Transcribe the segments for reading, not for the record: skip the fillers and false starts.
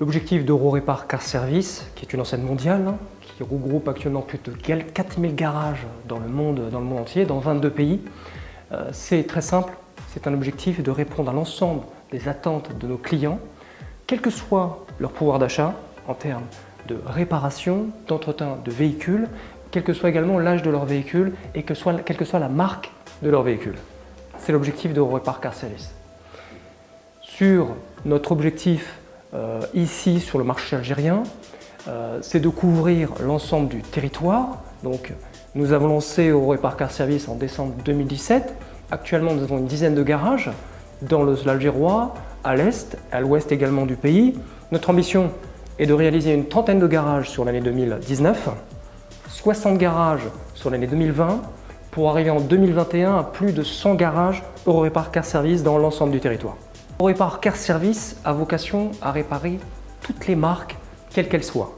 L'objectif d'Eurorepar Car Service, qui est une enseigne mondiale, qui regroupe actuellement plus de 4000 garages dans le monde entier, dans 22 pays, c'est très simple, c'est un objectif de répondre à l'ensemble des attentes de nos clients, quel que soit leur pouvoir d'achat en termes de réparation, d'entretien de véhicules, quel que soit également l'âge de leur véhicule et quelle que soit la marque de leur véhicule. C'est l'objectif d'Eurorepar Car Service. Sur notre objectif ici sur le marché algérien, c'est de couvrir l'ensemble du territoire. Donc, nous avons lancé Eurorepar Car Service en décembre 2017. Actuellement, nous avons une dizaine de garages dans l'Algérois, à l'est, à l'ouest également du pays. Notre ambition est de réaliser une trentaine de garages sur l'année 2019, 60 garages sur l'année 2020, pour arriver en 2021 à plus de 100 garages Eurorepar Car Service dans l'ensemble du territoire. Eurorepar Car Service a vocation à réparer toutes les marques, quelles qu'elles soient.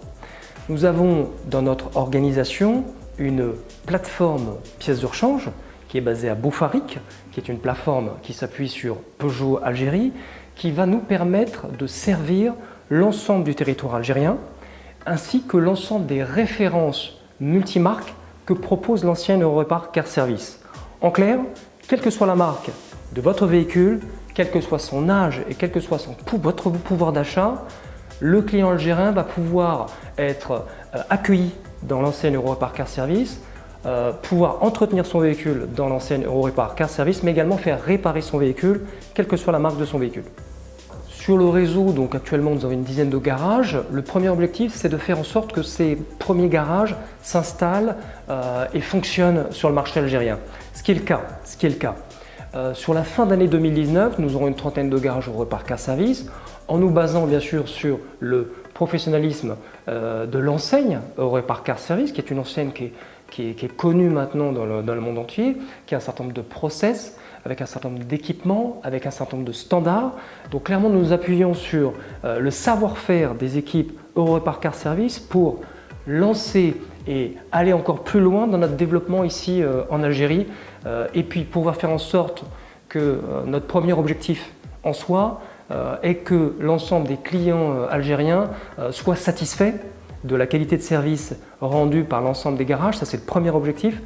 Nous avons dans notre organisation une plateforme pièces de rechange qui est basée à Bouffarik, qui est une plateforme qui s'appuie sur Peugeot Algérie, qui va nous permettre de servir l'ensemble du territoire algérien, ainsi que l'ensemble des références multimarques que propose l'ancienne Eurorepar Car Service. En clair, quelle que soit la marque de votre véhicule, quel que soit son âge et quel que soit votre pouvoir d'achat, le client algérien va pouvoir être accueilli dans l'enseigne Eurorepar Car Service, pouvoir entretenir son véhicule dans l'enseigne Eurorepar Car Service, mais également faire réparer son véhicule, quelle que soit la marque de son véhicule. Sur le réseau, donc actuellement nous avons une dizaine de garages. Le premier objectif, c'est de faire en sorte que ces premiers garages s'installent et fonctionnent sur le marché algérien. Ce qui est le cas. Sur la fin d'année 2019, nous aurons une trentaine de garages Eurorepar Car Service, en nous basant bien sûr sur le professionnalisme de l'enseigne Eurorepar Car Service, qui est une enseigne qui est connue maintenant dans le monde entier, qui a un certain nombre de process, avec un certain nombre d'équipements, avec un certain nombre de standards. Donc clairement, nous nous appuyons sur le savoir-faire des équipes Eurorepar Car Service pour lancer et aller encore plus loin dans notre développement ici en Algérie, et puis pouvoir faire en sorte que notre premier objectif en soit est que l'ensemble des clients algériens soient satisfaits de la qualité de service rendue par l'ensemble des garages. Ça, c'est le premier objectif.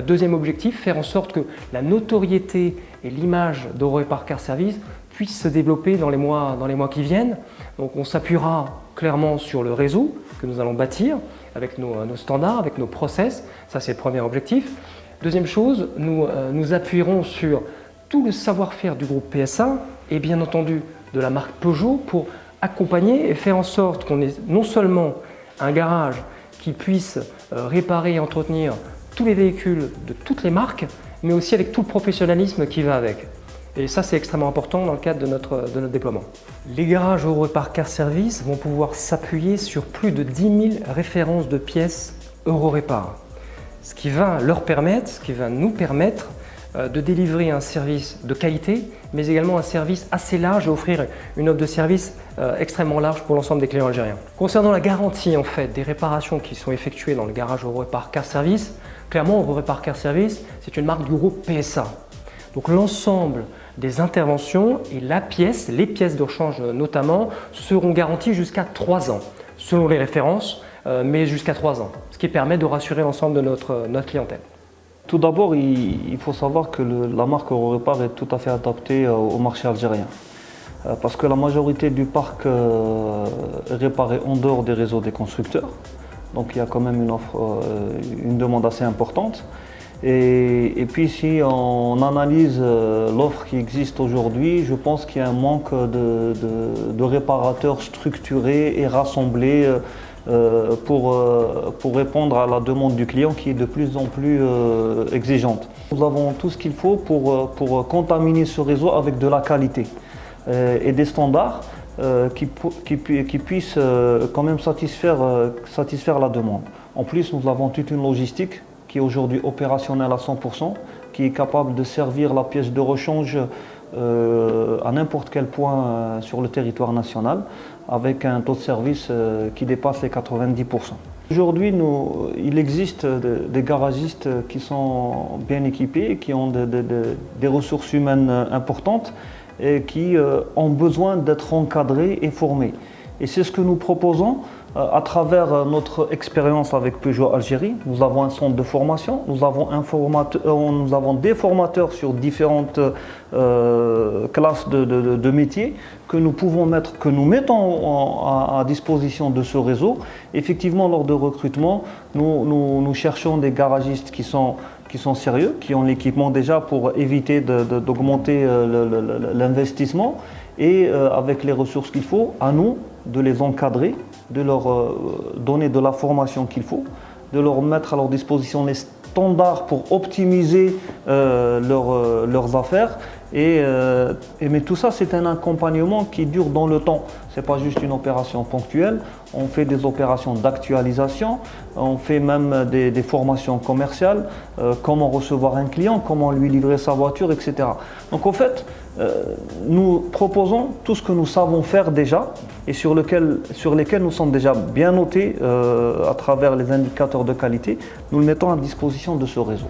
Deuxième objectif, faire en sorte que la notoriété et l'image d'Eurorepar Car Service puissent se développer dans les mois qui viennent. Donc on s'appuiera clairement sur le réseau que nous allons bâtir avec nos standards, avec nos process. Ça, c'est le premier objectif. Deuxième chose, nous appuierons sur tout le savoir-faire du groupe PSA et bien entendu de la marque Peugeot pour accompagner et faire en sorte qu'on ait non seulement un garage qui puisse réparer et entretenir tous les véhicules de toutes les marques, mais aussi avec tout le professionnalisme qui va avec. Et ça, c'est extrêmement important dans le cadre de notre déploiement. Les garages Eurorepar Car Service vont pouvoir s'appuyer sur plus de 10 000 références de pièces Eurorepar. Ce qui va nous permettre de délivrer un service de qualité, mais également un service assez large et offrir une offre de service extrêmement large pour l'ensemble des clients algériens. Concernant la garantie en fait, des réparations qui sont effectuées dans le garage Eurorepar Car Service, clairement Eurorepar Car Service, c'est une marque du groupe PSA. Donc l'ensemble des interventions et les pièces de rechange notamment, seront garanties jusqu'à 3 ans, selon les références, mais jusqu'à 3 ans, ce qui permet de rassurer l'ensemble de notre clientèle. Tout d'abord, il faut savoir que la marque Eurorepar est tout à fait adaptée au marché algérien. Parce que la majorité du parc est réparé en dehors des réseaux des constructeurs. Donc il y a quand même une demande assez importante. Et puis si on analyse l'offre qui existe aujourd'hui, je pense qu'il y a un manque de réparateurs structurés et rassemblés pour répondre à la demande du client qui est de plus en plus exigeante. Nous avons tout ce qu'il faut pour contaminer ce réseau avec de la qualité et des standards qui puissent quand même satisfaire la demande. En plus, nous avons toute une logistique qui est aujourd'hui opérationnelle à 100%, qui est capable de servir la pièce de rechange à n'importe quel point sur le territoire national, avec un taux de service qui dépasse les 90%. Aujourd'hui, il existe des garagistes qui sont bien équipés, qui ont des ressources humaines importantes et qui ont besoin d'être encadrés et formés. Et c'est ce que nous proposons à travers notre expérience avec Peugeot Algérie. Nous avons un centre de formation, nous avons des formateurs sur différentes classes de métiers que nous mettons à disposition de ce réseau. Effectivement, lors de recrutement, nous cherchons des garagistes qui sont sérieux, qui ont l'équipement déjà pour éviter d'augmenter l'investissement, et avec les ressources qu'il faut, à nous de les encadrer, de leur donner de la formation qu'il faut, de leur mettre à leur disposition les standards pour optimiser leurs affaires. Mais tout ça, c'est un accompagnement qui dure dans le temps. Ce n'est pas juste une opération ponctuelle. On fait des opérations d'actualisation, on fait même des formations commerciales, comment recevoir un client, comment lui livrer sa voiture, etc. Donc en fait, nous proposons tout ce que nous savons faire déjà et sur lesquels nous sommes déjà bien notés à travers les indicateurs de qualité. Nous le mettons à disposition de ce réseau.